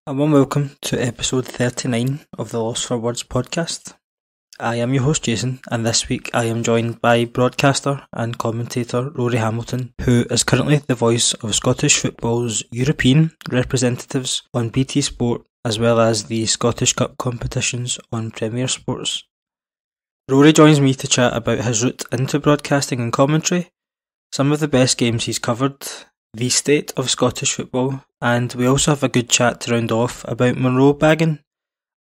A warm welcome to episode 39 of the Lost for Words podcast. I am your host Jason, and this week I am joined by broadcaster and commentator Rory Hamilton, who is currently the voice of Scottish football's European representatives on BT Sport, as well as the Scottish Cup competitions on Premier Sports. Rory joins me to chat about his route into broadcasting and commentary, some of the best games he's covered, the state of Scottish football, and we also have a good chat to round off about Munro bagging,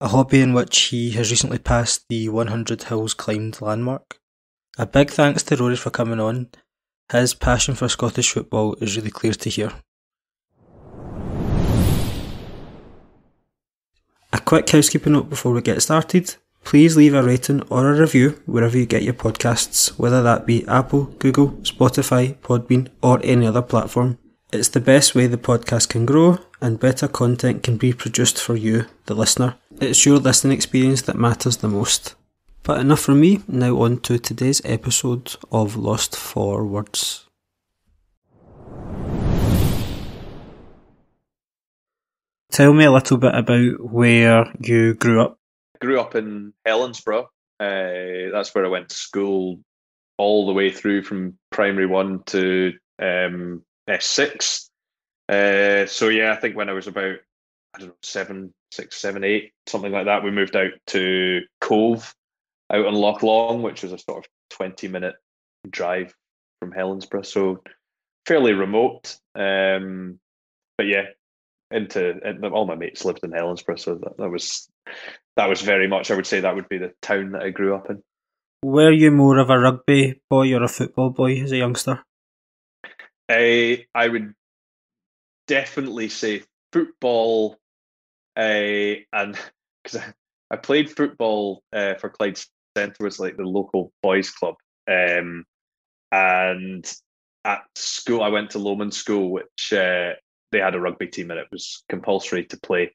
a hobby in which he has recently passed the 100 hills climbed landmark. A big thanks to Rory for coming on. His passion for Scottish football is really clear to hear. A quick housekeeping note before we get started. Please leave a rating or a review wherever you get your podcasts, whether that be Apple, Google, Spotify, Podbean or any other platform. It's the best way the podcast can grow and better content can be produced for you, the listener. It's your listening experience that matters the most. But enough from me, now on to today's episode of Lost for Words. Tell me a little bit about where you grew up. I grew up in Helensburgh. That's where I went to school all the way through from primary 1 to S6. So yeah, I think when I was about, 6, 7, 8, something like that, we moved out to Cove out on Loch Long, which was a sort of 20-minute drive from Helensburgh, so fairly remote. But yeah, all my mates lived in Helensburgh, so that was very much, I would say that would be the town that I grew up in. Were you more of a rugby boy or a football boy as a youngster? I would definitely say football, and because I played football for Clyde Centre, was like the local boys club, and at school I went to Lomond School, which they had a rugby team and it was compulsory to play,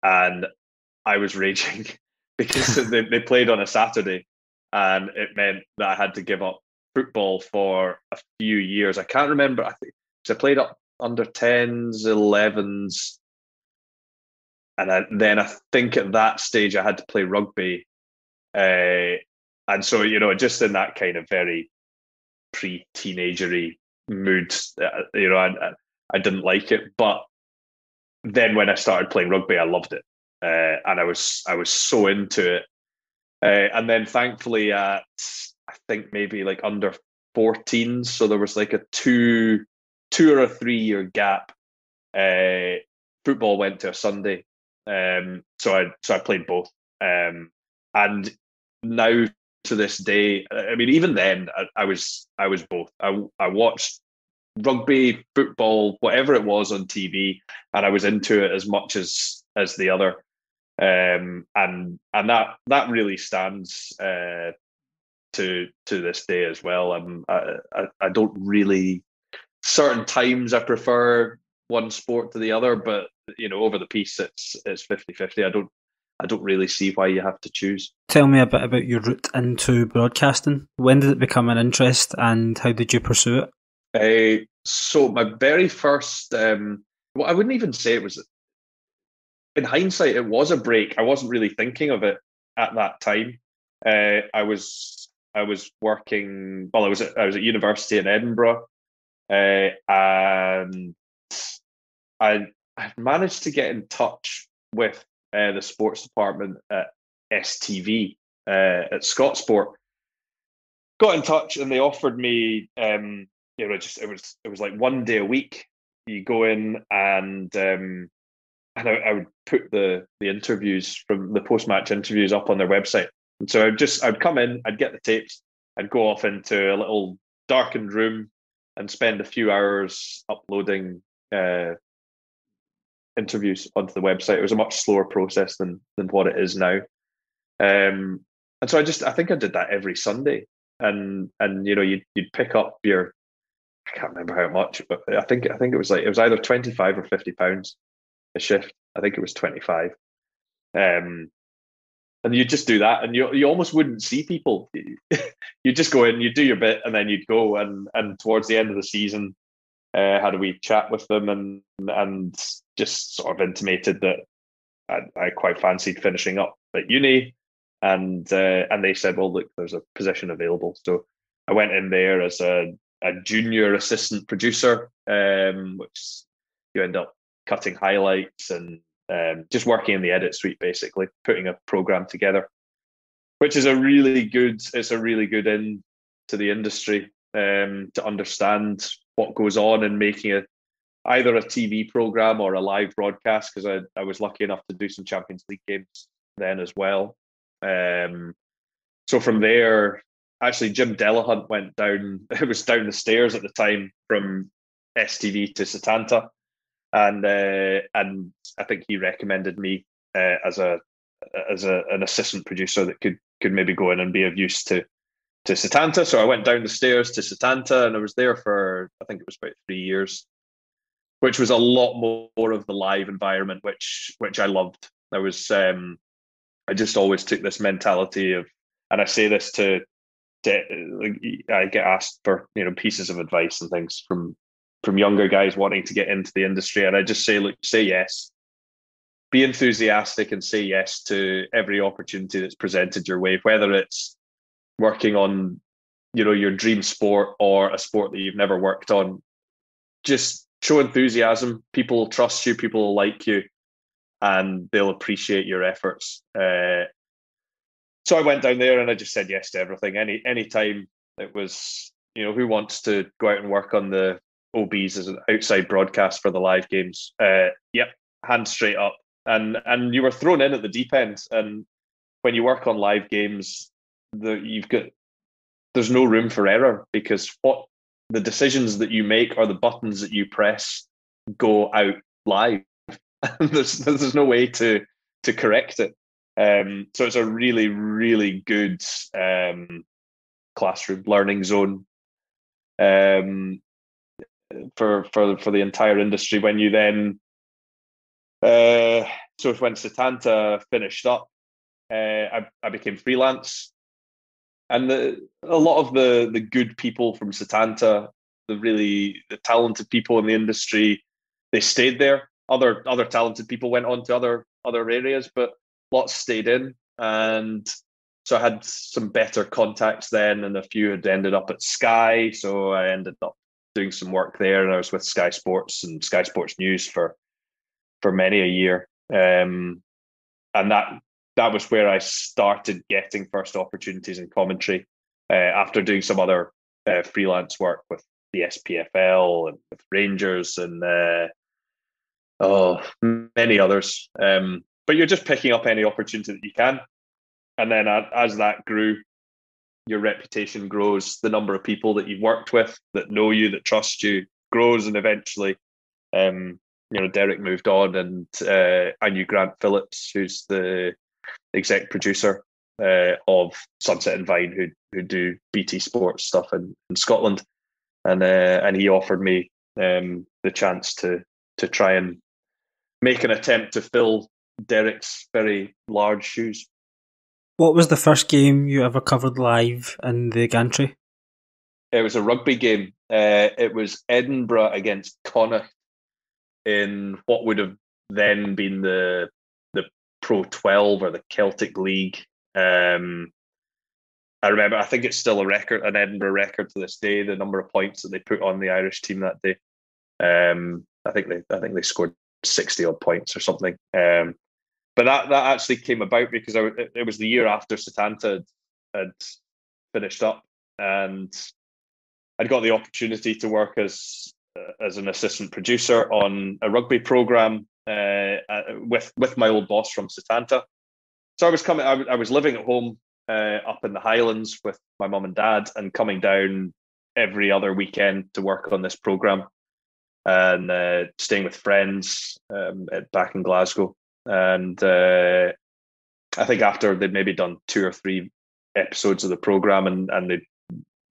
and I was raging because they played on a Saturday, and it meant that I had to give up football for a few years. I can't remember. I think because I played up under 10s, 11s, and then I think at that stage I had to play rugby, and so just in that kind of very pre-teenagery mood, I didn't like it. But then when I started playing rugby, I loved it, and I was so into it. And then thankfully at I think maybe like under 14s, so there was like a two or a 3 year gap. Football went to a Sunday, so I played both. And now to this day, I mean, even then I was both. I watched rugby, football, whatever it was on TV, and I was into it as much as the other. And that really stands to this day as well. I don't really, certain times I prefer one sport to the other, but over the piece it's 50-50. I don't really see why you have to choose. Tell me a bit about your route into broadcasting. When did it become an interest and how did you pursue it? So my very first, well, I wouldn't even say it was, in hindsight, it was a break. I wasn't really thinking of it at that time. I was working. Well, I was at university in Edinburgh, and I managed to get in touch with the sports department at STV at Scotsport. Got in touch, and they offered me, it was like 1 day a week. You go in and I would put the interviews from the post-match interviews up on their website. And so I'd come in, I'd get the tapes, I'd go off into a little darkened room and spend a few hours uploading interviews onto the website. It was a much slower process than what it is now. And so I think I did that every Sunday. And you'd pick up your, I can't remember how much, but I think it was either £25 or £50 a shift. I think it was 25. And you just do that, and you almost wouldn't see people. You just go in, you do your bit, and then you'd go. And towards the end of the season, had a wee chat with them, and just sort of intimated that I quite fancied finishing up at uni, and they said, well, look, there's a position available. So I went in there as a junior assistant producer, which you end up cutting highlights and just working in the edit suite, basically putting a program together, which is a really good in to the industry, to understand what goes on in making either a TV program or a live broadcast, because I was lucky enough to do some Champions League games then as well. So from there, actually, Jim Delahunt went down. It was down the stairs at the time from STV to Setanta, and I think he recommended me as an assistant producer that could maybe go in and be of use to Setanta. So I went down the stairs to Setanta, and I was there for, I think it was about 3 years, which was a lot more of the live environment, which I loved. I just always took this mentality of, and I say this to I get asked for pieces of advice and things from younger guys wanting to get into the industry, and I just say, look, say yes, be enthusiastic, and say yes to every opportunity that's presented your way, whether it's working on your dream sport or a sport that you've never worked on. Just show enthusiasm. People will trust you, people will like you, and they'll appreciate your efforts. So I went down there and I just said yes to everything. Any time it was, who wants to go out and work on the OBs as an outside broadcast for the live games? Yep, hand straight up. And you were thrown in at the deep end. And when you work on live games, there's no room for error, because what the decisions that you make or the buttons that you press go out live. there's no way to correct it. So it's a really, really good classroom learning zone for the entire industry. When you then so when Setanta finished up, I became freelance, and a lot of the good people from Setanta, the talented people in the industry, they stayed there. Other talented people went on to other areas, but lots stayed in. And so I had some better contacts then, and a few had ended up at Sky. So I ended up doing some work there, and I was with Sky Sports and Sky Sports News for many a year. And that was where I started getting first opportunities in commentary, after doing some other freelance work with the SPFL and with Rangers and many others. But you're just picking up any opportunity that you can. And then as that grew, your reputation grows. The number of people that you've worked with that know you, that trust you, grows. And eventually, Derek moved on, and I knew Grant Phillips, who's the exec producer of Sunset and Vine, who do BT Sports stuff in Scotland. And he offered me the chance to try and make an attempt to fill Derek's very large shoes. What was the first game you ever covered live in the Gantry? It was a rugby game. It was Edinburgh against Connacht in what would have then been the Pro 12 or the Celtic League. I remember, I think it's still an Edinburgh record to this day, the number of points that they put on the Irish team that day. I think they scored 60 odd points or something. But that actually came about because it was the year after Setanta had finished up, and I'd got the opportunity to work as an assistant producer on a rugby program with my old boss from Setanta. So I was living at home up in the Highlands with my mum and dad, and coming down every other weekend to work on this program, and staying with friends back in Glasgow. And I think after they'd maybe done 2 or 3 episodes of the program, and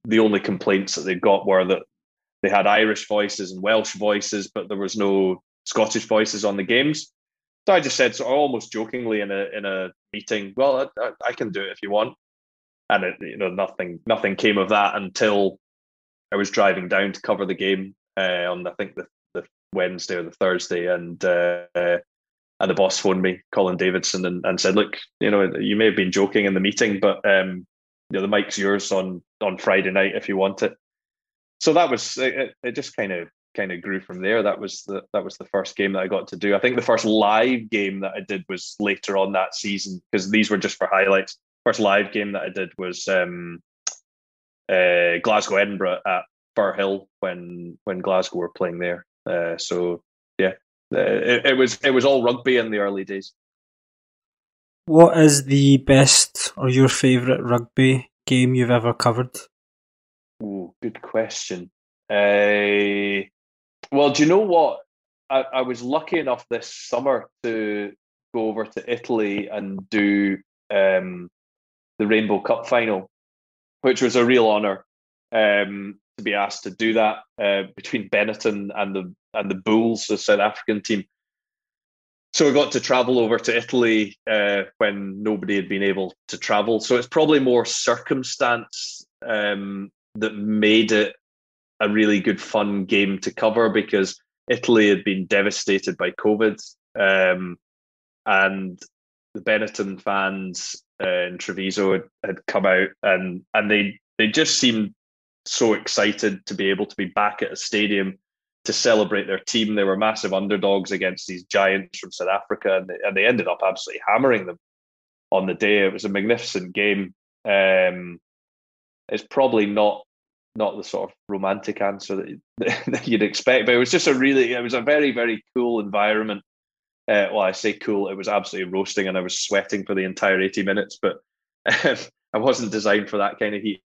the only complaints that they got were that they had Irish voices and Welsh voices, but there was no Scottish voices on the games. So I just said, sort of almost jokingly in a meeting, well, I can do it if you want. And nothing came of that until I was driving down to cover the game, on I think the Wednesday or the Thursday, and the boss phoned me, Colin Davidson, and said, "Look, you may have been joking in the meeting, but the mic's yours on Friday night if you want it." So that was it. It just kind of grew from there. That was the first game that I got to do. I think the first live game that I did was later on that season, because these were just for highlights. First live game that I did was Glasgow Edinburgh at Firhill when Glasgow were playing there. So yeah, it was all rugby in the early days. What is the best or your favourite rugby game you've ever covered? Ooh, good question. Well, do you know what? I was lucky enough this summer to go over to Italy and do the Rainbow Cup final, which was a real honour to be asked to do that between Benetton and the Bulls, the South African team. So I got to travel over to Italy when nobody had been able to travel. So it's probably more circumstance that made it a really good, fun game to cover, because Italy had been devastated by COVID, and the Benetton fans in Treviso had come out, and they just seemed so excited to be able to be back at a stadium to celebrate their team. They were massive underdogs against these giants from South Africa, and they ended up absolutely hammering them on the day. It was a magnificent game. It's probably not the sort of romantic answer that you'd expect, but it was just it was a very, very cool environment. Well, I say cool, it was absolutely roasting, and I was sweating for the entire 80 minutes, but I wasn't designed for that kind of heat.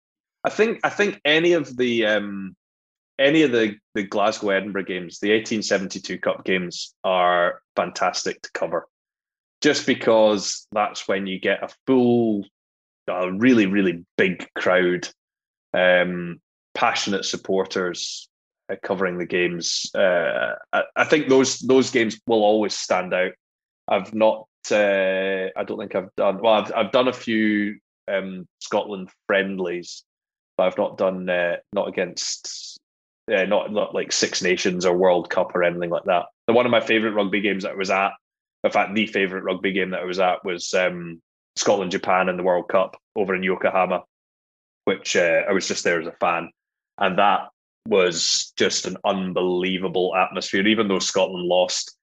I think any of the Glasgow Edinburgh games, the 1872 Cup games, are fantastic to cover, just because that's when you get a really, really big crowd, passionate supporters covering the games. I think those games will always stand out. I've not. I don't think I've done. Well, I've done a few Scotland friendlies, but I've not done not against. Not like Six Nations or World Cup or anything like that. One of my favourite rugby games that I was at, in fact, the favourite rugby game that I was at, was Scotland-Japan in the World Cup over in Yokohama, which I was just there as a fan. And that was just an unbelievable atmosphere, even though Scotland lost.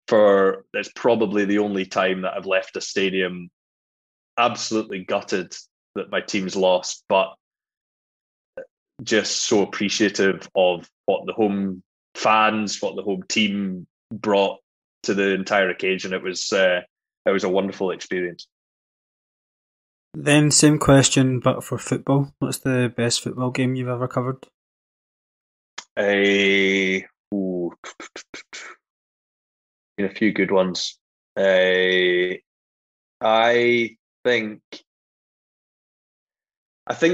It's probably the only time that I've left a stadium absolutely gutted that my team's lost, but just so appreciative of what the home fans, what the home team brought to the entire occasion. It was a wonderful experience. Then same question, but for football. What's the best football game you've ever covered? Been a few good ones. I think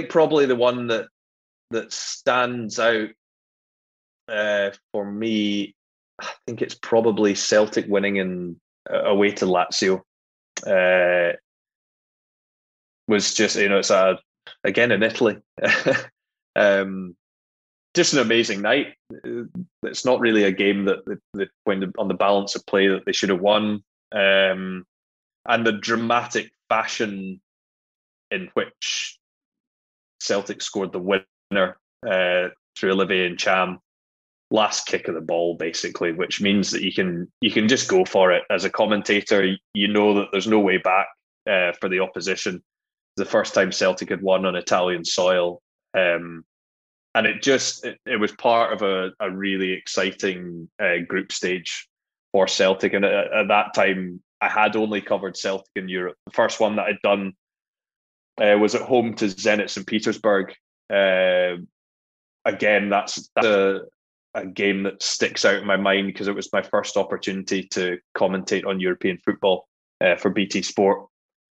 probably the one that stands out for me, I think it's probably Celtic winning away to Lazio. Was just, it's again in Italy. Just an amazing night. It's not really a game that when on the balance of play that they should have won, and the dramatic fashion in which Celtic scored the winner through Olivier and Cham, last kick of the ball, basically, which means that you can just go for it. As a commentator, you know that there's no way back for the opposition. The first time Celtic had won on Italian soil, and it was part of a really exciting group stage for Celtic. And at that time, I had only covered Celtic in Europe. The first one that I'd done was at home to Zenit St. Petersburg. Again, that's a game that sticks out in my mind because it was my first opportunity to commentate on European football for BT Sport.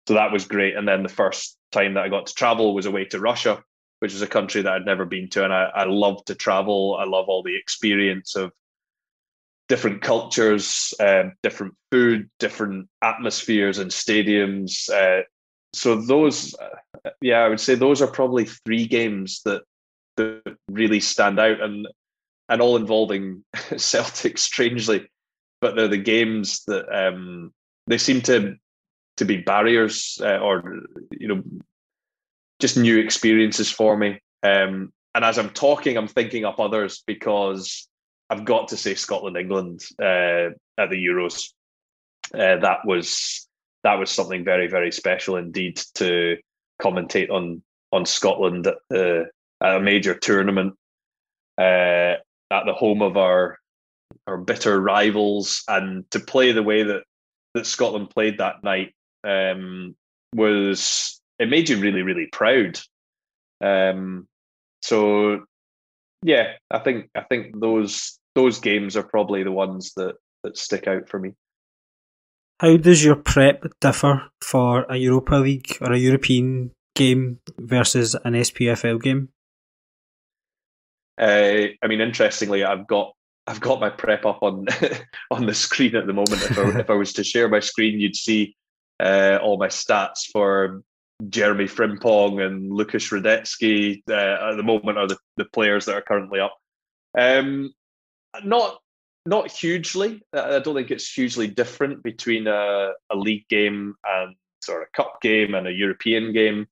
So that was great. And then the first time that I got to travel was away to Russia, which is a country that I'd never been to. And I love to travel. I love all the experience of different cultures, different food, different atmospheres and stadiums. So those, I would say those are probably three games that really stand out. And and all involving Celtic, strangely, but they're the games that they seem to be barriers or just new experiences for me. And as I'm talking, I'm thinking up others because I've got to say Scotland, England at the Euros. That was something very, very special indeed to commentate on Scotland at a major tournament at the home of our bitter rivals, and to play the way that Scotland played that night it made you really, really proud. So yeah, I think those games are probably the ones that stick out for me. How does your prep differ for a Europa League or a European game versus an SPFL game? I mean, interestingly, I've got my prep up on on the screen at the moment. If I was to share my screen, you'd see all my stats for Jeremy Frimpong and Lukasz Radetzky at the moment are the players that are currently up. Not hugely. I don't think it's hugely different between a league game and sort of a cup game and a European game.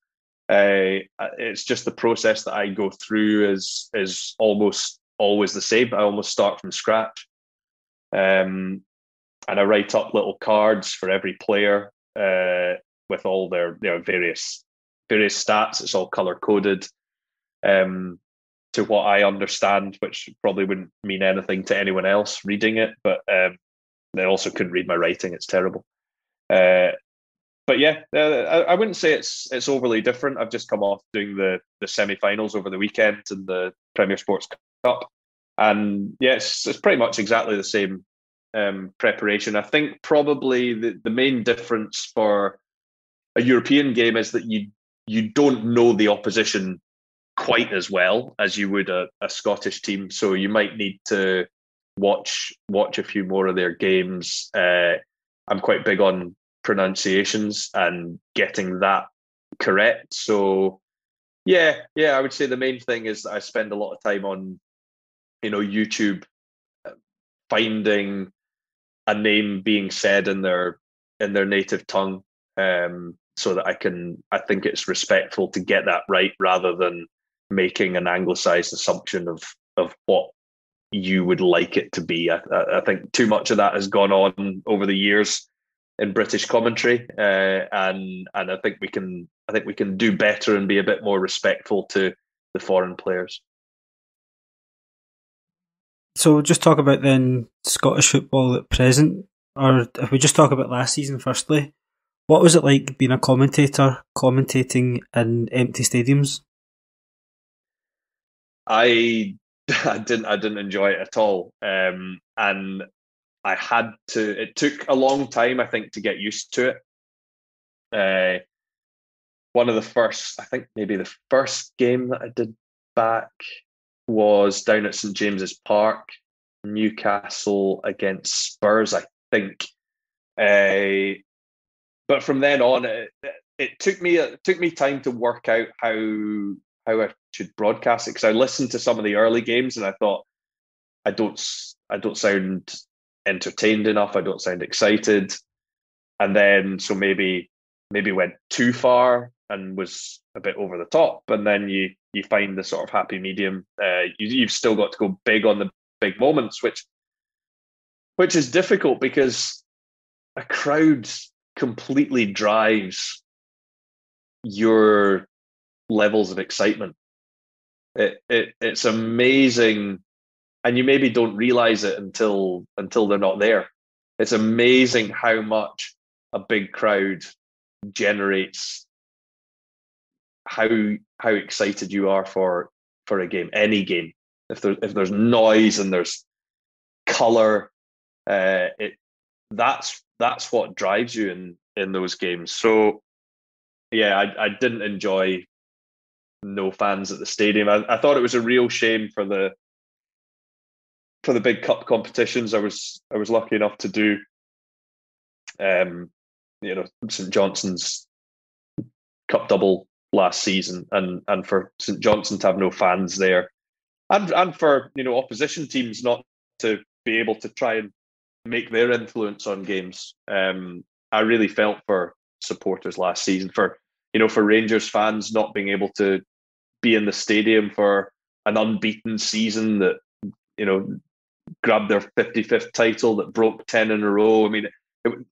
It's just the process that I go through is almost always the same. I almost start from scratch, and I write up little cards for every player with all their various stats. It's all color coded to what I understand, which probably wouldn't mean anything to anyone else reading it. But they also couldn't read my writing. It's terrible. But yeah, I wouldn't say it's overly different. I've just come off doing the semi-finals over the weekend in the Premier Sports Cup, and yeah, it's pretty much exactly the same preparation. I think probably the main difference for a European game is that you don't know the opposition quite as well as you would a Scottish team, so you might need to watch a few more of their games. I'm quite big on pronunciations and getting that correct. So yeah, I would say the main thing is that I spend a lot of time on YouTube finding a name being said in their native tongue, so that I think it's respectful to get that right rather than making an anglicized assumption of what you would like it to be. I think too much of that has gone on over the years in British commentary, and I think we can do better and be a bit more respectful to the foreign players. So just talk about then Scottish football at present, or if we just talk about last season firstly, what was it like being a commentator commentating in empty stadiums? I didn't enjoy it at all, and I had to. It took a long time, I think, to get used to it. One of the first, I think, maybe the first game that I did back was down at St James's Park, Newcastle against Spurs, I think. But from then on, it took me time to work out how I should broadcast it, because I listened to some of the early games and I thought I don't sound entertained enough. I don't sound excited, and then so maybe went too far and was a bit over the top, and then you find the sort of happy medium. You've still got to go big on the big moments, which is difficult because a crowd completely drives your levels of excitement. It's amazing, and you maybe don't realize it until they're not there. It's amazing how much a big crowd generates how excited you are for a game, any game. If there's noise and there's color, that's what drives you in those games. So yeah, I didn't enjoy no fans at the stadium. I thought it was a real shame for the big cup competitions. I was lucky enough to do St Johnstone's cup double last season, and for St Johnstone to have no fans there and for opposition teams not to be able to try and make their influence on games. I really felt for supporters last season, for Rangers fans not being able to be in the stadium for an unbeaten season that grabbed their 55th title, that broke 10 in a row. I mean,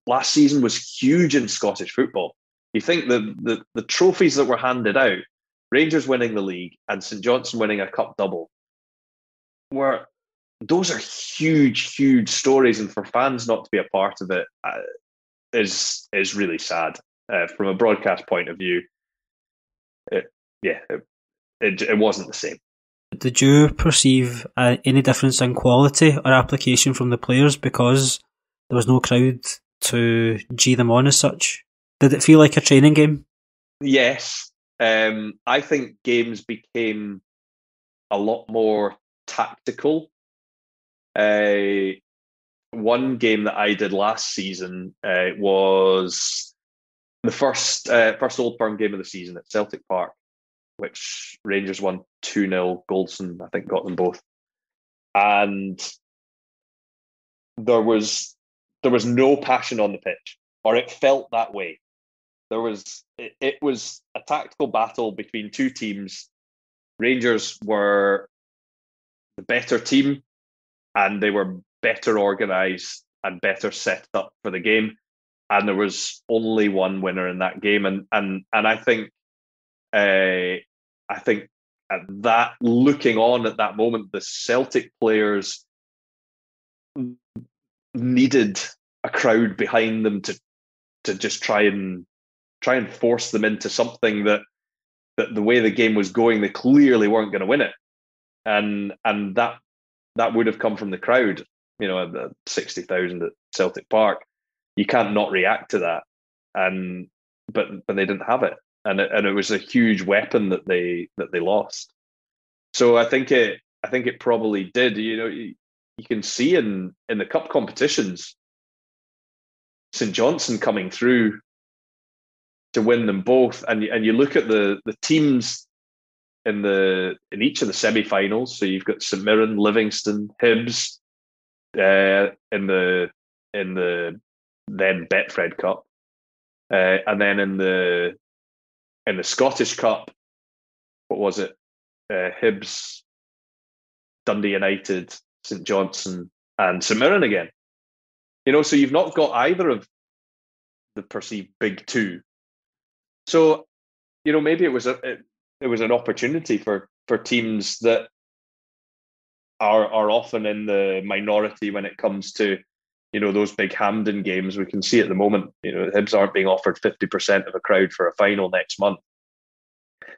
last season was huge in Scottish football. You think the trophies that were handed out, Rangers winning the league and St Johnstone winning a cup double, those are huge stories, and for fans not to be a part of it is really sad. From a broadcast point of view, it wasn't the same. Did you perceive any difference in quality or application from the players because there was no crowd to gee them on as such? Did it feel like a training game? Yes. I think games became a lot more tactical. One game that I did last season was the first Old Firm game of the season at Celtic Park, which Rangers won 2-0. Goldson, I think, got them both. And there was no passion on the pitch, or it felt that way. It was a tactical battle between two teams. Rangers were the better team, and they were better organised and better set up for the game. And there was only one winner in that game. And I think at that, looking on at that moment, the Celtic players needed a crowd behind them to just try and force them into something that the way the game was going, they clearly weren't going to win it. And that would have come from the crowd, the 60,000 at Celtic Park. You can't not react to that. But they didn't have it. And it was a huge weapon that they lost. So I think it probably did. You can see in the cup competitions, St Johnstone coming through to win them both, and you look at the teams in each of the semi-finals. So you've got St Mirren, Livingston, Hibs in the then Betfred Cup, and then in the Scottish Cup, what was it? Hibs, Dundee United, St Johnstone, and St Mirren again. So you've not got either of the perceived big two. So, maybe it was an opportunity for teams that are often in the minority when it comes to those big Hampden games. We can see at the moment, Hibs aren't being offered 50% of a crowd for a final next month.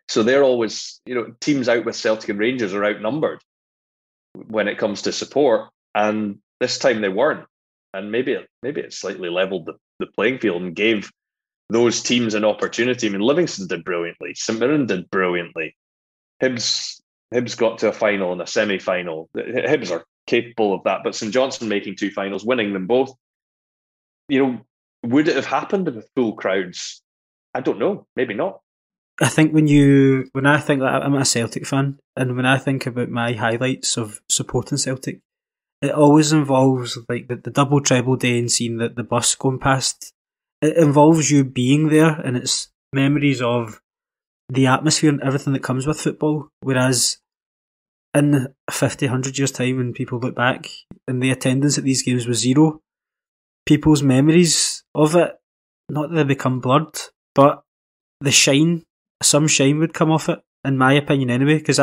So they're always, teams out with Celtic and Rangers are outnumbered when it comes to support. And this time they weren't. And maybe it slightly leveled the playing field and gave those teams an opportunity. I mean, Livingston did brilliantly. St Mirren did brilliantly. Hibs got to a final and a semi-final. Hibs are capable of that. But St Johnstone making two finals, winning them both. Would it have happened with full crowds? I don't know. Maybe not. I think when I think that I'm a Celtic fan, and when I think about my highlights of supporting Celtic, it always involves like the double treble day and seeing the bus going past. It involves you being there, and it's memories of the atmosphere and everything that comes with football. Whereas in 50, 100 years' time, when people look back and the attendance at these games was zero, people's memories of it, not that they become blurred, but some shine would come off it, in my opinion anyway, because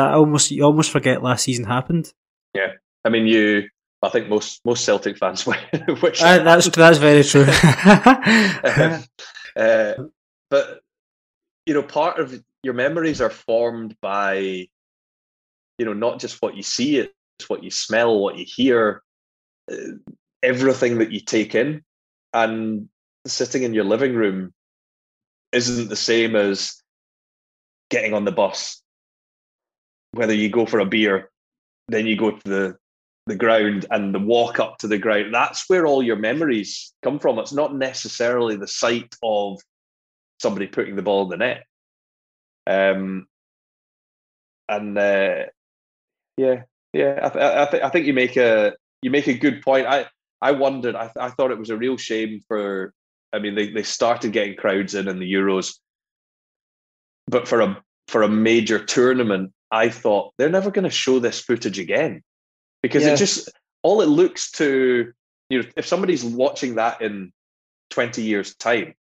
you almost forget last season happened. Yeah. I mean, I think most Celtic fans wish that's very true. But part of your memories are formed by not just what you see, it's what you smell, what you hear, everything that you take in. And sitting in your living room isn't the same as getting on the bus. Whether you go for a beer, then you go to the ground and the walk up to the ground, that's where all your memories come from. It's not necessarily the sight of somebody putting the ball in the net. Yeah, yeah. I think you make a good point. I wondered. I thought it was a real shame for. I mean, they started getting crowds in the Euros, but for a major tournament, I thought they're never going to show this footage again because it Yeah, just all it looks to if somebody's watching that in 20 years time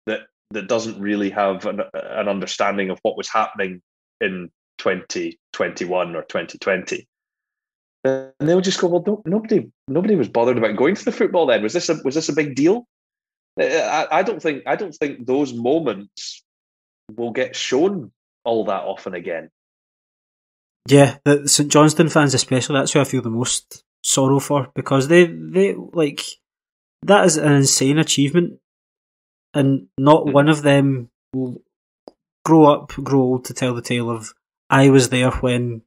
that doesn't really have an understanding of what was happening in 2021 or 2020, and they'll just go, well, nobody was bothered about going to the football then. Was this a big deal? I don't think those moments will get shown all that often again. yeah. The St Johnstone fans, especially, that's who I feel the most sorrow for because they like that is an insane achievement, and not Mm-hmm. one of them will grow old to tell the tale of I was there when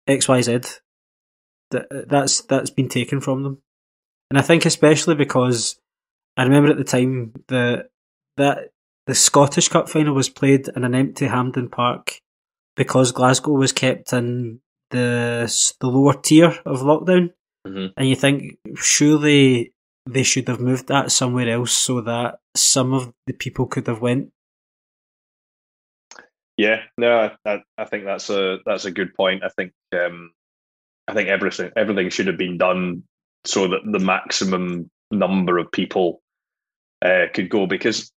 XYZ. That's been taken from them, and I think especially because I remember at the time that the Scottish Cup final was played in an empty Hampden Park because Glasgow was kept in the lower tier of lockdown, Mm-hmm. and you think surely they should have moved that somewhere else so that some of the people could have went. Yeah, no, I think that's a good point. I think everything should have been done so that the maximum number of people could go because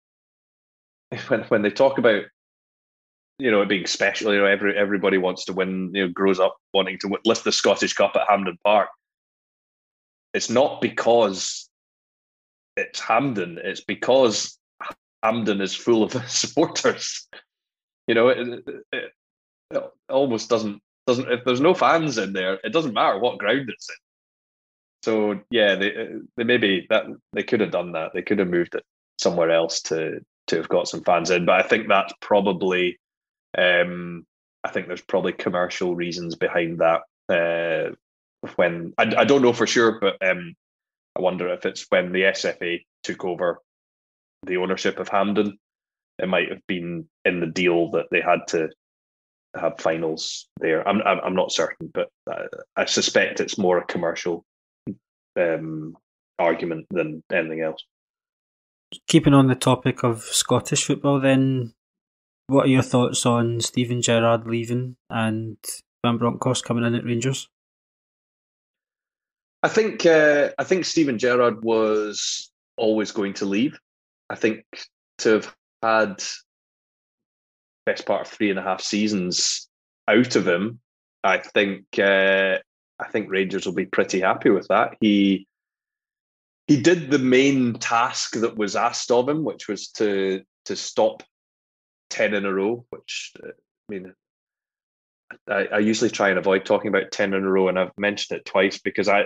when they talk about it being special, everybody wants to win, grows up wanting to lift the Scottish Cup at Hampden Park. It's not because it's Hampden; it's because Hampden is full of supporters. It almost doesn't if there's no fans in there, it doesn't matter what ground it's in. So yeah, they maybe that they could have done that. They could have moved it somewhere else to have got some fans in. But I think that's probably I think there's probably commercial reasons behind that. When I don't know for sure, but I wonder if it's when the SFA took over the ownership of Hampden, it might have been in the deal that they had to have finals there. I'm not certain, but I suspect it's more a commercial argument than anything else. Keeping on the topic of Scottish football, then, what are your thoughts on Steven Gerrard leaving and Van Bronckhorst coming in at Rangers? I think Steven Gerrard was always going to leave. I think to have had best part of 3.5 seasons out of him, I think Rangers will be pretty happy with that. He did the main task that was asked of him, which was to stop 10 in a row. Which I mean, I usually try and avoid talking about 10 in a row, and I've mentioned it twice because I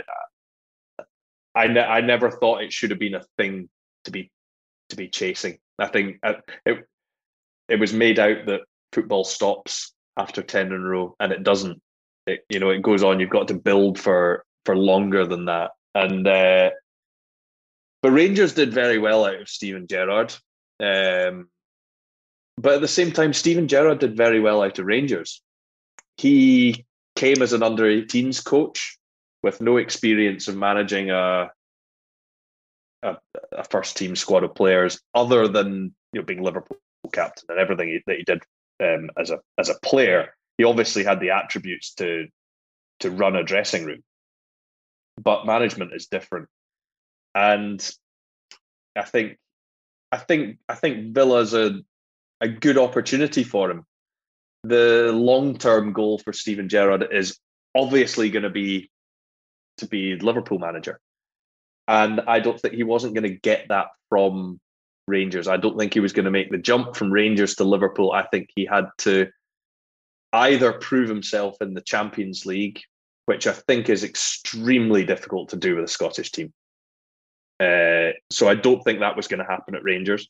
never thought it should have been a thing to be chasing. I think it was made out that football stops after 10 in a row, and it doesn't. It goes on. You've got to build for longer than that, and but Rangers did very well out of Steven Gerrard. But at the same time, Steven Gerrard did very well out of Rangers. He came as an under-18s coach with no experience of managing a first team squad of players, other than being Liverpool captain and everything that he did as a player. He obviously had the attributes to run a dressing room, but management is different. And I think Villa's a good opportunity for him. The long-term goal for Steven Gerrard is obviously going to be Liverpool manager. And I don't think he wasn't going to get that from Rangers. I don't think he was going to make the jump from Rangers to Liverpool. I think he had to either prove himself in the Champions League, which I think is extremely difficult to do with a Scottish team. So I don't think that was going to happen at Rangers,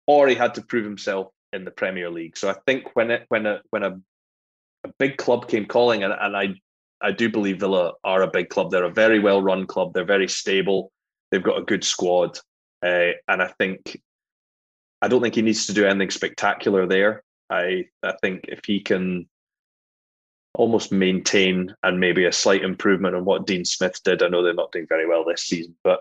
or he had to prove himself in the Premier League. So I think when a big club came calling, and I do believe Villa are a big club. They're a very well run club. They're very stable. They've got a good squad, and I don't think he needs to do anything spectacular there. I think if he can almost maintain and maybe a slight improvement on what Dean Smith did. I know they're not doing very well this season, but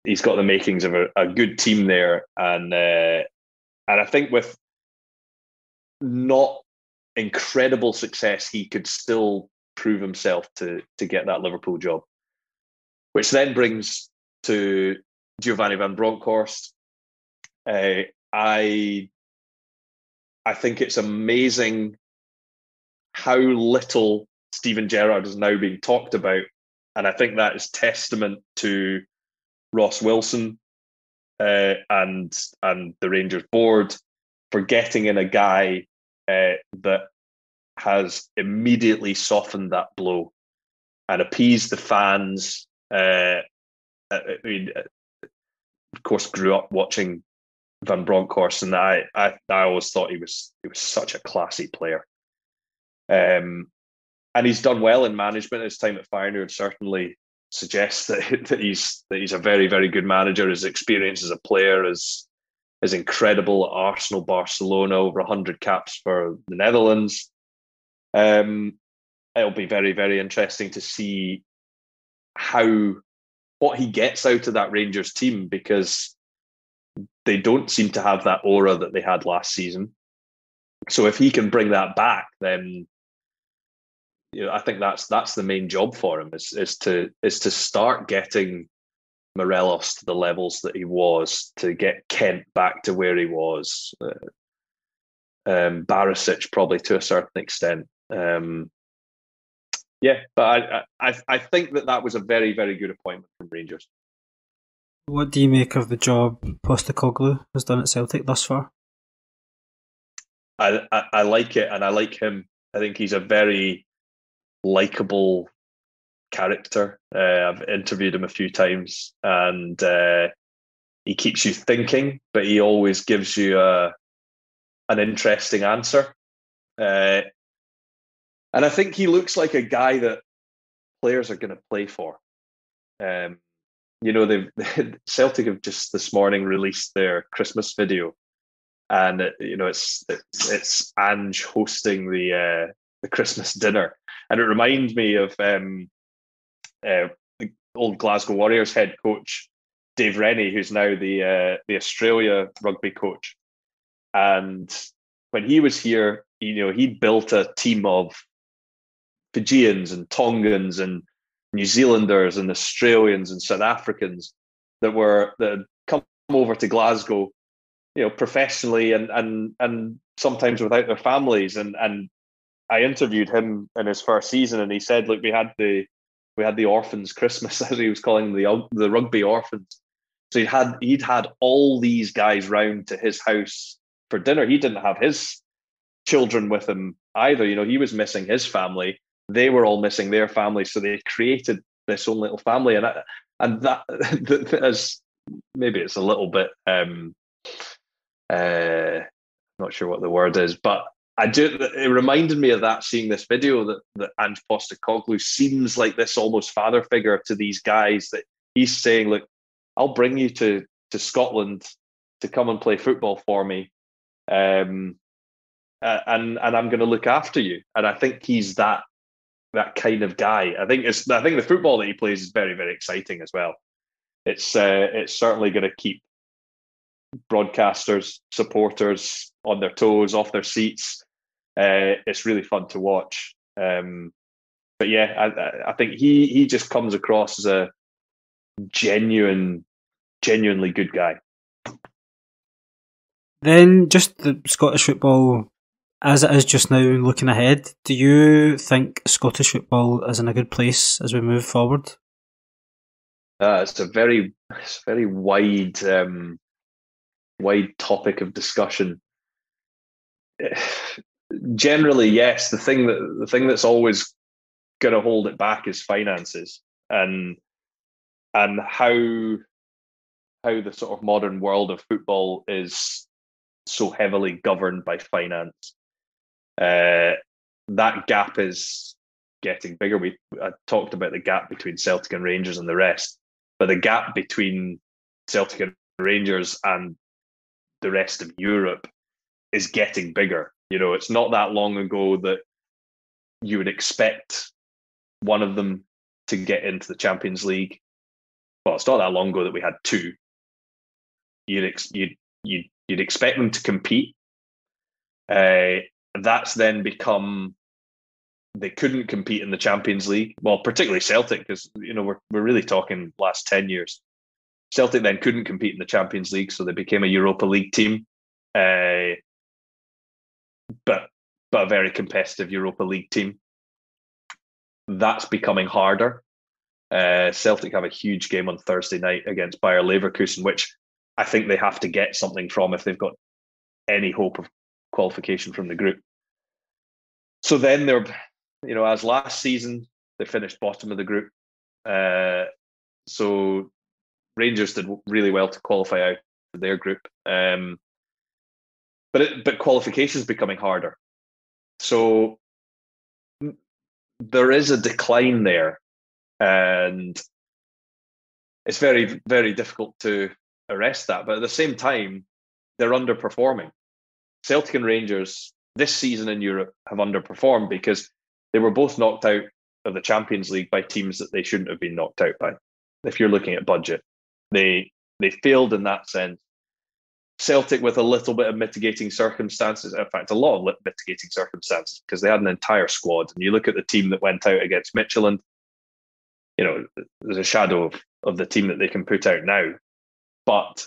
he's got the makings of a good team there. And I think with not incredible success, he could still prove himself to get that Liverpool job. Which then brings to Giovanni van Bronckhorst. I think it's amazing how little Steven Gerrard is now being talked about. And I think that is testament to Ross Wilson and the Rangers board for getting in a guy that has immediately softened that blow and appeased the fans. I mean, of course, grew up watching Van Bronckhorst, and I always thought he was such a classy player. And he's done well in management. His time at Feyenoord certainly suggests that he's a very, very good manager. His experience as a player is incredible at Arsenal, Barcelona, over 100 caps for the Netherlands. It'll be very, very interesting to see what he gets out of that Rangers team, because they don't seem to have that aura that they had last season. So if he can bring that back, then I think that's the main job for him is to start getting Morelos to the levels that he was, to get Kent back to where he was, Barisic probably to a certain extent. But I think that was a very, very good appointment from Rangers. What do you make of the job Postecoglou has done at Celtic thus far? I like it, and I like him. I think he's a very likable character. I've interviewed him a few times, and he keeps you thinking, but he always gives you an interesting answer. And I think he looks like a guy that players are going to play for. Celtic have just this morning released their Christmas video, and it's Ange hosting the Christmas dinner, and it reminds me of the old Glasgow Warriors head coach Dave Rennie, who's now the Australia rugby coach. And when he was here, he built a team of Fijians and Tongans and New Zealanders and Australians and South Africans that had come over to Glasgow, professionally and sometimes without their families. And I interviewed him in his first season, and he said, "Look, we had the orphans Christmas," as he was calling the rugby orphans. So he'd had all these guys round to his house for dinner. He didn't have his children with him either. He was missing his family. They were all missing their family. So they created this own little family, and that as maybe it's a little bit not sure what the word is, but it reminded me of that, seeing this video that Ange Postecoglou seems like this almost father figure to these guys, that he's saying, "Look, I'll bring you to Scotland to come and play football for me, and I'm going to look after you." And I think he's that kind of guy. I think the football that he plays is very, very exciting as well. It's certainly going to keep broadcasters, supporters on their toes, off their seats. It's really fun to watch. But yeah, I think he just comes across as a genuinely good guy. Then just the Scottish football as it is just now, looking ahead, do you think Scottish football is in a good place as we move forward? It's a very wide topic of discussion. Generally, yes. The thing that's always going to hold it back is finances, and how the sort of modern world of football is so heavily governed by finance. That gap is getting bigger. I talked about the gap between Celtic and Rangers and the rest, but the gap between Celtic and Rangers and the rest of Europe is getting bigger. It's not that long ago that you would expect one of them to get into the Champions League. Well, it's not that long ago that we had two. You'd expect them to compete. That's then become they couldn't compete in the Champions League. Well, particularly Celtic, because we're really talking last 10 years. Celtic then couldn't compete in the Champions League, so they became a Europa League team, but a very competitive Europa League team. That's becoming harder. Celtic have a huge game on Thursday night against Bayer Leverkusen, which I think they have to get something from if they've got any hope of qualification from the group. So then they're, as last season, they finished bottom of the group. So Rangers did really well to qualify out of their group. But qualification is becoming harder. So there is a decline there. And it's very, very difficult to arrest that. But at the same time, they're underperforming. Celtic and Rangers this season in Europe have underperformed because they were both knocked out of the Champions League by teams that they shouldn't have been knocked out by. If you're looking at budget, they failed in that sense. Celtic with a little bit of mitigating circumstances, in fact, a lot of mitigating circumstances, because they had an entire squad. And you look at the team that went out against Midtjylland, there's a shadow of the team that they can put out now. But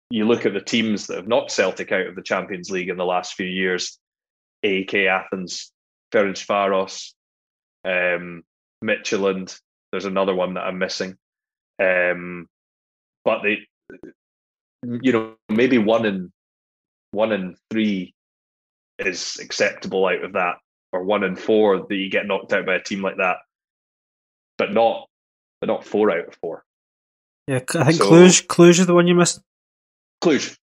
you look at the teams that have knocked Celtic out of the Champions League in the last few years, AEK Athens, Ferencváros, Midtjylland. There's another one that I'm missing. But they, maybe one in three is acceptable out of that, or 1 in 4 that you get knocked out by a team like that, but not 4 out of 4. Yeah, I think Cluj is the one you missed. Cluj.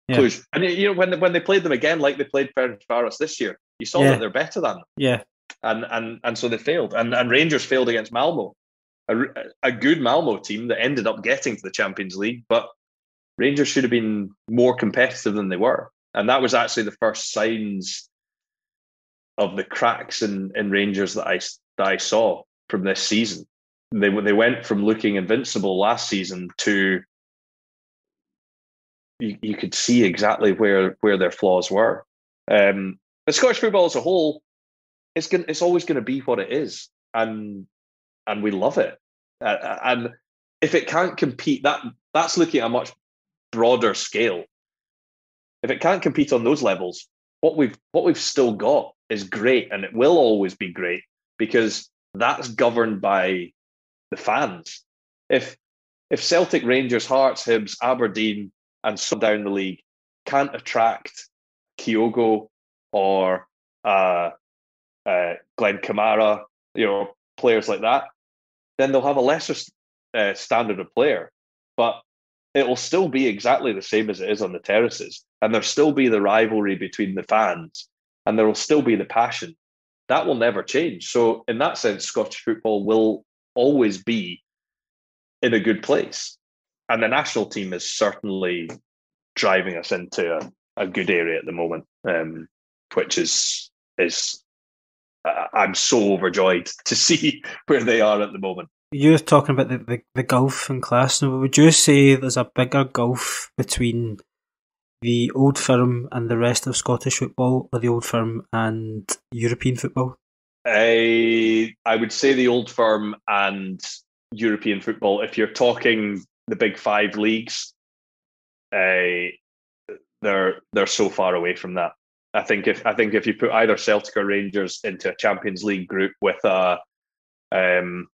And when they played them again, like they played Ferencváros this year, you saw that they're better than them. Yeah. And so they failed. And Rangers failed against Malmo, a good Malmo team that ended up getting to the Champions League, but Rangers should have been more competitive than they were. And that was actually the first signs of the cracks in Rangers that I saw from this season. They went from looking invincible last season to you could see exactly where their flaws were. The Scottish football as a whole, it's always going to be what it is, and we love it. And if it can't compete, that's looking at a much broader scale. If it can't compete on those levels, what we've still got is great, and it will always be great because that's governed by the fans. If Celtic, Rangers, Hearts, Hibs, Aberdeen, and so down the league can't attract Kyogo or Glenn Kamara, players like that, then they'll have a lesser standard of player. But it will still be exactly the same as it is on the terraces. And there'll still be the rivalry between the fans. And there will still be the passion. That will never change. So in that sense, Scottish football will always be in a good place. And the national team is certainly driving us into a good area at the moment, which is I'm so overjoyed to see where they are at the moment. You're talking about the gulf in class. Now, would you say there's a bigger gulf between the old firm and the rest of Scottish football, or the old firm and European football? I would say the old firm and European football. If you're talking the big 5 leagues, they're so far away from that. I think if you put either Celtic or Rangers into a Champions League group with Bayern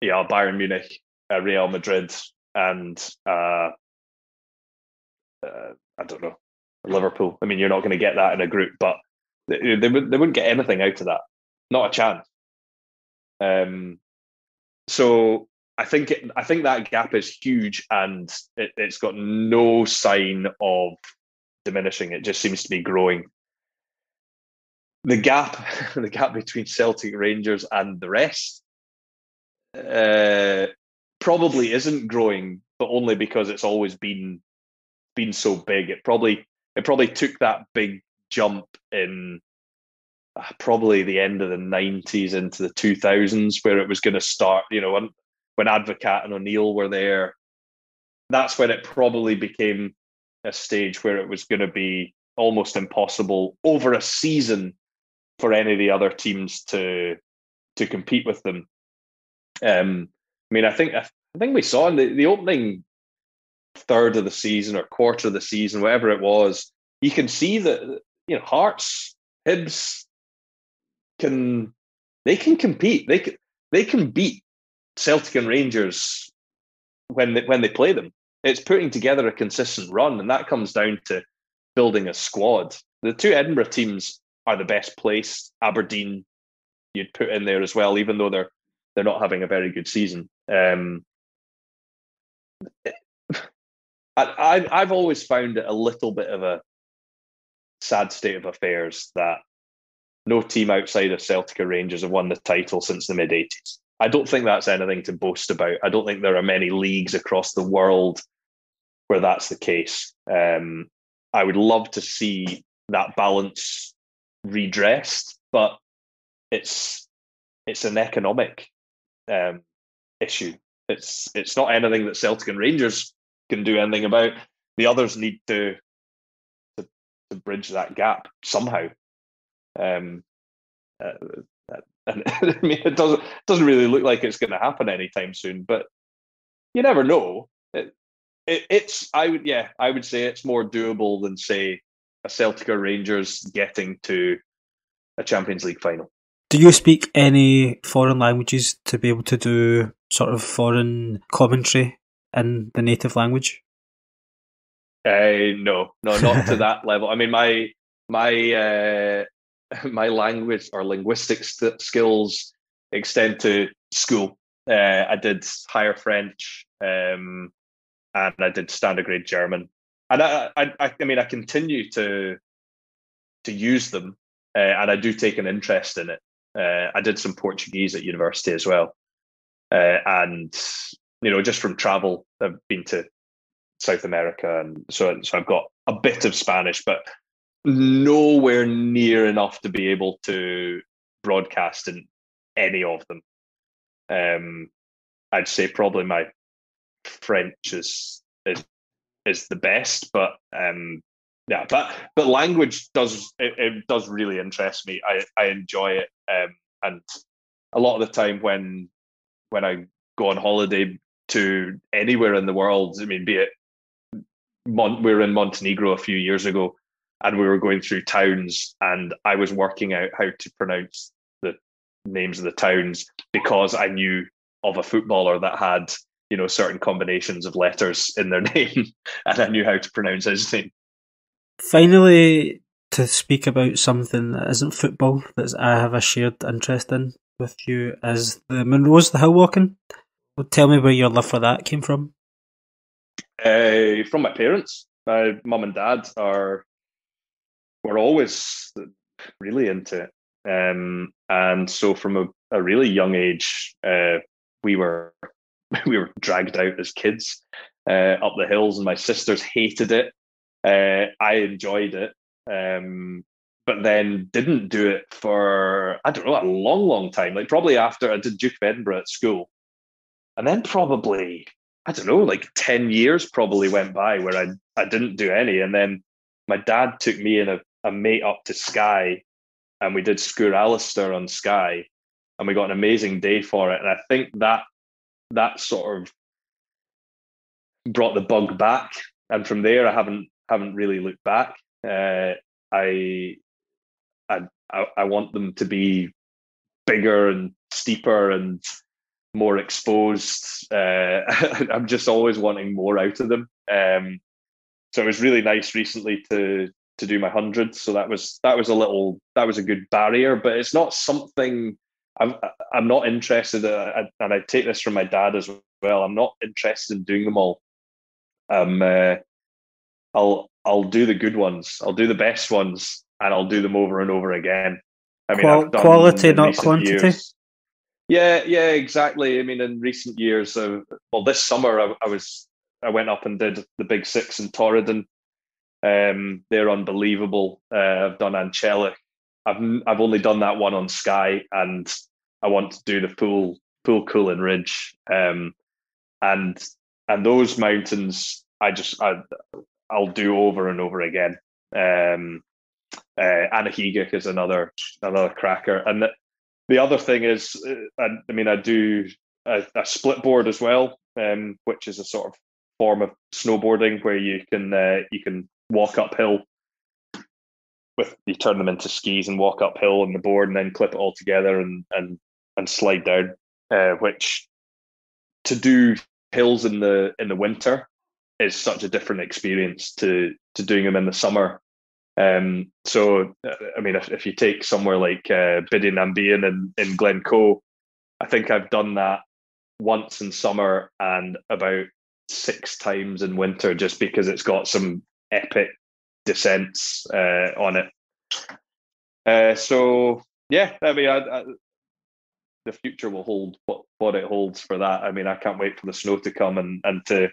Munich, Real Madrid, and I don't know, Liverpool. I mean, you're not going to get that in a group, but they wouldn't get anything out of that. Not a chance. So I think that gap is huge, and it's got no sign of diminishing. It just seems to be growing. The gap between Celtic, Rangers, and the rest probably isn't growing, but only because it's always been so big. It probably took that big jump in probably the end of the 90s into the 2000s, where it was going to start, when Advocat and O'Neill were there. That's when it probably became a stage where it was going to be almost impossible over a season for any of the other teams to compete with them. I think we saw in the opening third of the season or quarter of the season, whatever it was, you can see that Hearts, Hibs can compete. They can beat Celtic and Rangers when they play them. It's putting together a consistent run, and that comes down to building a squad. The two Edinburgh teams are the best placed. Aberdeen, you'd put in there as well, even though they're not having a very good season. I've always found it a little bit of a sad state of affairs that no team outside of Celtic or Rangers have won the title since the mid-80s. I don't think that's anything to boast about. I don't think there are many leagues across the world where that's the case. I would love to see that balance redressed, but it's an economic issue. It's not anything that Celtic and Rangers can do anything about. The others need to bridge that gap somehow. And it doesn't really look like it's going to happen anytime soon, but you never know. I would say it's more doable than, say, a Celtic or Rangers getting to a Champions League final. Do you speak any foreign languages to be able to do sort of foreign commentary in the native language? No, not to that level. I mean, my language or linguistic skills extend to school. I did higher French, and I did standard grade German, and I continue to use them, and I do take an interest in it. I did some Portuguese at university as well, and just from travel, I've been to South America, and so I've got a bit of Spanish, but nowhere near enough to be able to broadcast in any of them. I'd say probably my French is the best, but but language does really interest me. I enjoy it, and a lot of the time when I go on holiday to anywhere in the world, be it we were in Montenegro a few years ago, and we were going through towns, and I was working out how to pronounce the names of the towns because I knew of a footballer that had certain combinations of letters in their name, and I knew how to pronounce his name. Finally, to speak about something that isn't football, that I have a shared interest in with you, is the Munros, the hill walking. Well, tell me where your love for that came from. From my parents. My mum and dad were always really into it, and so from a really young age, we were dragged out as kids up the hills, and my sisters hated it. I enjoyed it, but then didn't do it for, I don't know, a long time. Like probably after I did Duke of Edinburgh at school, and then probably, I don't know, like 10 years probably went by where I didn't do any. And then my dad took me and a mate up to Skye, and we did Sgwr Alistair on Skye, and we got an amazing day for it. And I think that sort of brought the bug back. And from there, I haven't really looked back. I want them to be bigger and steeper and more exposed. I'm just always wanting more out of them. So it was really nice recently to do my 100. So that was a good barrier, but it's not something I'm not interested in, and I take this from my dad as well. I'm not interested in doing them all. I'll do the good ones. I'll do the best ones, and I'll do them over and over again. I've done quality, not quantity. Years, yeah, exactly. In recent years, this summer I went up and did the Big Six in Torridon. They're unbelievable. I've done Ancellich. I've only done that one on Skye, and I want to do the full Coolin Ridge, and those mountains I'll do over and over again. Anahegik is another cracker, and the other thing is, I do a split board as well, which is a sort of form of snowboarding where you can walk uphill. You turn them into skis and walk uphill on the board, and then clip it all together and slide down. Which, to do hills in the winter is such a different experience to doing them in the summer. If you take somewhere like Biddy Nambian in Glencoe, I think I've done that once in summer and about 6 times in winter, just because it's got some epic descents on it. The future will hold what it holds for that. I can't wait for the snow to come and to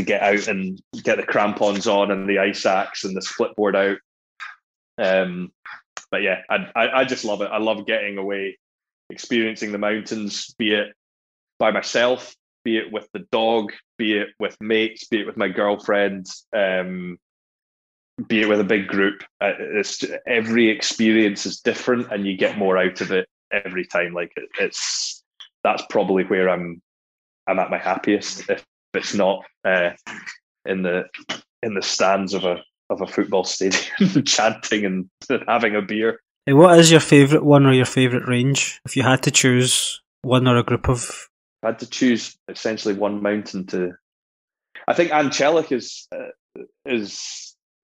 get out and get the crampons on and the ice axe and the split board out. I just love it. I love getting away, experiencing the mountains, be it by myself, be it with the dog, be it with mates, be it with my girlfriend, be it with a big group. Every experience is different, and you get more out of it every time. That's probably where I'm at my happiest, if it's not in the stands of a football stadium chanting and having a beer. What is your favourite one or your favourite range? If you had to choose one or a group of... I had to choose essentially one mountain to... I think Anchelic is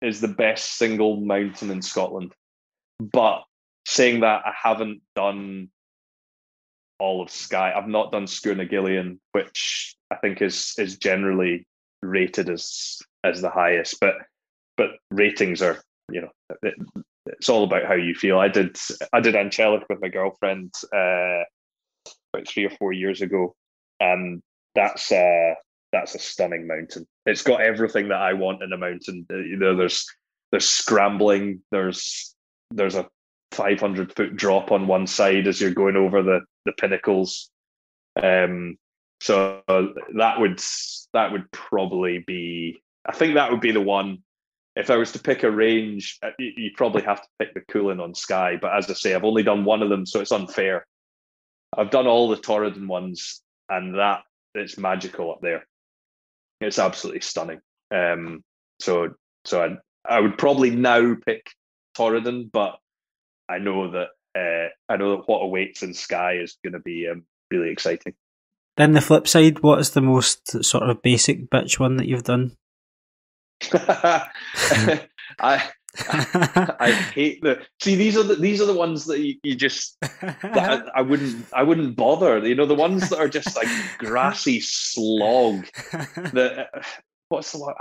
the best single mountain in Scotland. But saying that, I haven't done all of Skye. I've not done Scuairnagillion, which I think is generally rated as the highest. But ratings are, it's all about how you feel. I did Anchelic with my girlfriend about 3 or 4 years ago, and that's a stunning mountain. It's got everything that I want in a mountain. There's scrambling. There's a 500-foot drop on one side as you're going over the pinnacles. So that would probably be. I think that would be the one. If I was to pick a range, you probably have to pick the Coolin on Skye. But as I say, I've only done one of them, so it's unfair. I've done all the Torridon ones, and it's magical up there. It's absolutely stunning. So I would probably now pick Torridon, but I know that what awaits in Skye is going to be really exciting. Then the flip side, what is the most sort of basic bitch one that you've done? I hate these are the ones that you just that I wouldn't bother. The ones that are just like grassy slog. What's the one?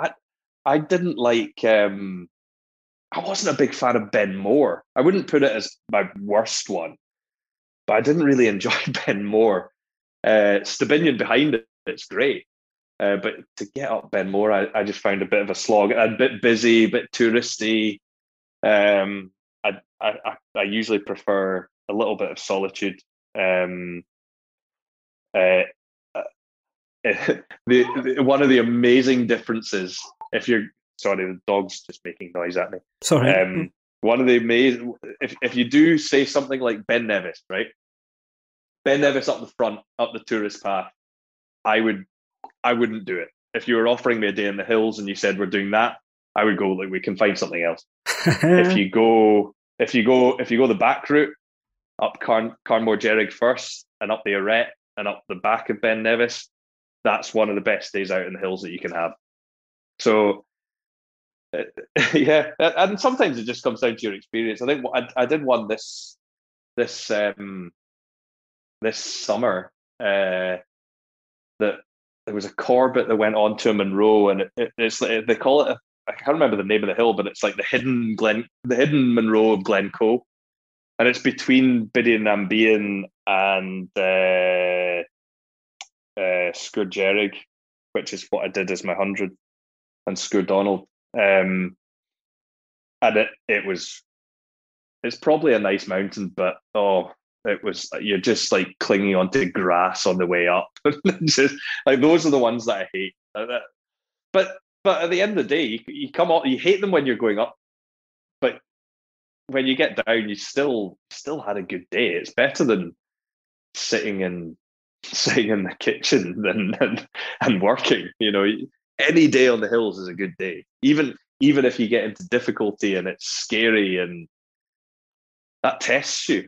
I didn't like. I wasn't a big fan of Ben Moore. I wouldn't put it as my worst one, but I didn't really enjoy Ben Moore. Stabinian behind it's great. But to get up Ben Moore, I just found a bit of a slog, a bit busy, a bit touristy. I usually prefer a little bit of solitude. One of the amazing differences, sorry, the dog's just making noise at me. Sorry. One of the amazing, if you do say something like Ben Nevis, right? Ben Nevis up the front, up the tourist path, I wouldn't do it. If you were offering me a day in the hills and you said we're doing that, I would go, like, we can find something else. If you go the back route, up Carnmore Gerrig first and up the Arret and up the back of Ben Nevis, that's one of the best days out in the hills that you can have. So yeah, and sometimes it just comes down to your experience. I think I did one this summer that there was a Corbett that went on to a Munro, and it's like, they call it I can't remember the name of the hill, but it's like the hidden Munro of Glencoe, and it's between Biddy and Nambian and Scuairnagillion, which is what I did as my 100, and Scuairnagillion. And it was it's probably a nice mountain, but you're just like clinging onto grass on the way up. Just like those are the ones that I hate. But at the end of the day, you come up, you hate them when you're going up, but when you get down, you still had a good day. It's better than sitting in the kitchen and working. Any day on the hills is a good day. Even if you get into difficulty and it's scary and that tests you.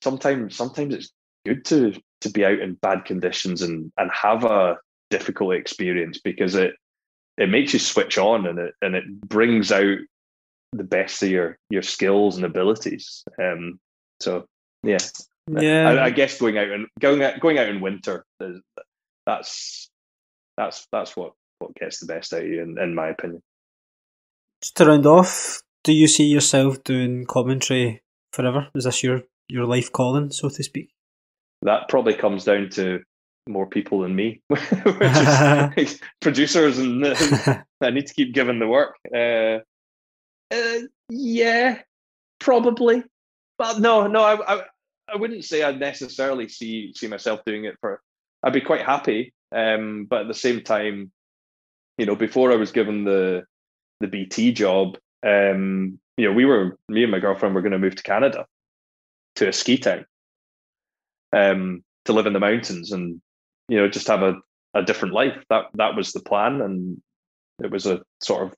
Sometimes it's good to be out in bad conditions and have a difficult experience, because it makes you switch on and it brings out the best of your skills and abilities. So yeah. I guess going out in winter, that's what gets the best out of you, in my opinion. Just to round off, do you see yourself doing commentary forever? Is this your life calling, so to speak? That probably comes down to more people than me, which is producers, and I need to keep giving the work. Yeah, probably, but no, I wouldn't say I'd necessarily see myself doing it for. I'd be quite happy, but at the same time, before I was given the BT job, me and my girlfriend were going to move to Canada, to a ski town, to live in the mountains and just have a different life. That was the plan, and it was a sort of,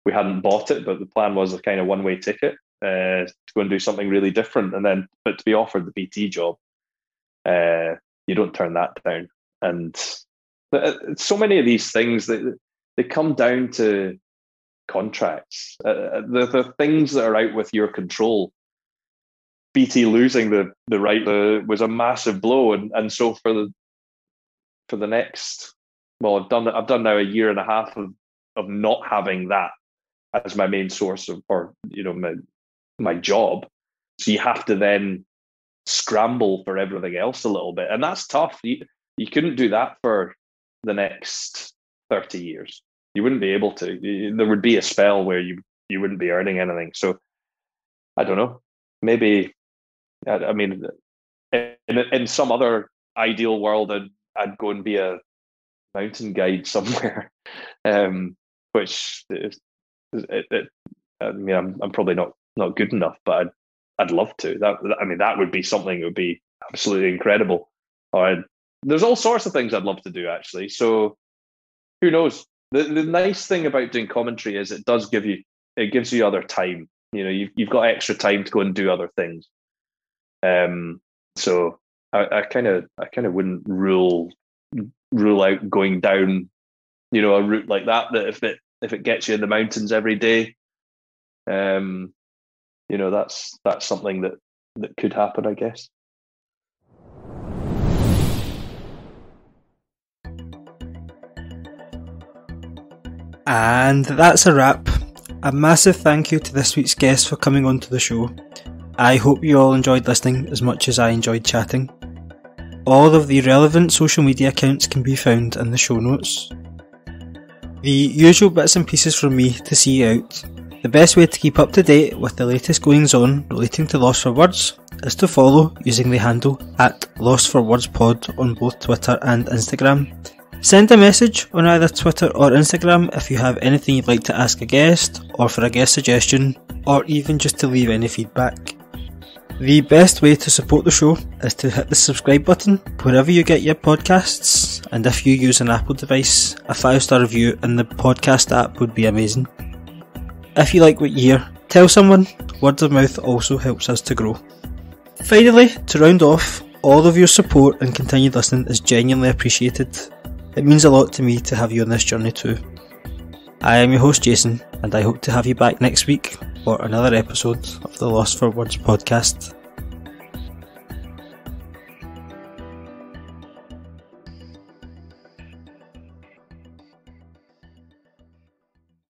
we hadn't bought it, but the plan was a kind of one-way ticket to go and do something really different, but to be offered the BT job, you don't turn that down. And so many of these things that they come down to contracts, the things that are out with your control. BT losing the right was a massive blow, and so for the next, well, I've done now a year and a half of not having that as my main source of, or my job. So you have to then scramble for everything else a little bit, and that's tough. You couldn't do that for the next 30 years. You wouldn't be able to. There would be a spell where you wouldn't be earning anything. So I don't know. Maybe, I mean, in some other ideal world, I'd go and be a mountain guide somewhere, which is, I mean, I'm probably not good enough, but I'd love to. That would be something that would be absolutely incredible. There's all sorts of things I'd love to do, actually. So who knows? The nice thing about doing commentary is it gives you other time. You've got extra time to go and do other things. So I kind of wouldn't rule out going down, a route like that if it gets you in the mountains every day. That's something that could happen, I guess. And that's a wrap. A massive thank you to this week's guest for coming onto the show. I hope you all enjoyed listening as much as I enjoyed chatting. All of the relevant social media accounts can be found in the show notes. The usual bits and pieces from me to see you out. The best way to keep up to date with the latest goings on relating to Lost for Words is to follow using the handle @LostForWordsPod on both Twitter and Instagram. Send a message on either Twitter or Instagram if you have anything you'd like to ask a guest, or for a guest suggestion, or even just to leave any feedback. The best way to support the show is to hit the subscribe button wherever you get your podcasts, and if you use an Apple device, a 5-star review in the podcast app would be amazing. If you like what you hear, tell someone. Word of mouth also helps us to grow. Finally, to round off, all of your support and continued listening is genuinely appreciated. It means a lot to me to have you on this journey too. I am your host Jason, and I hope to have you back next week for another episode of the Lost for Words podcast.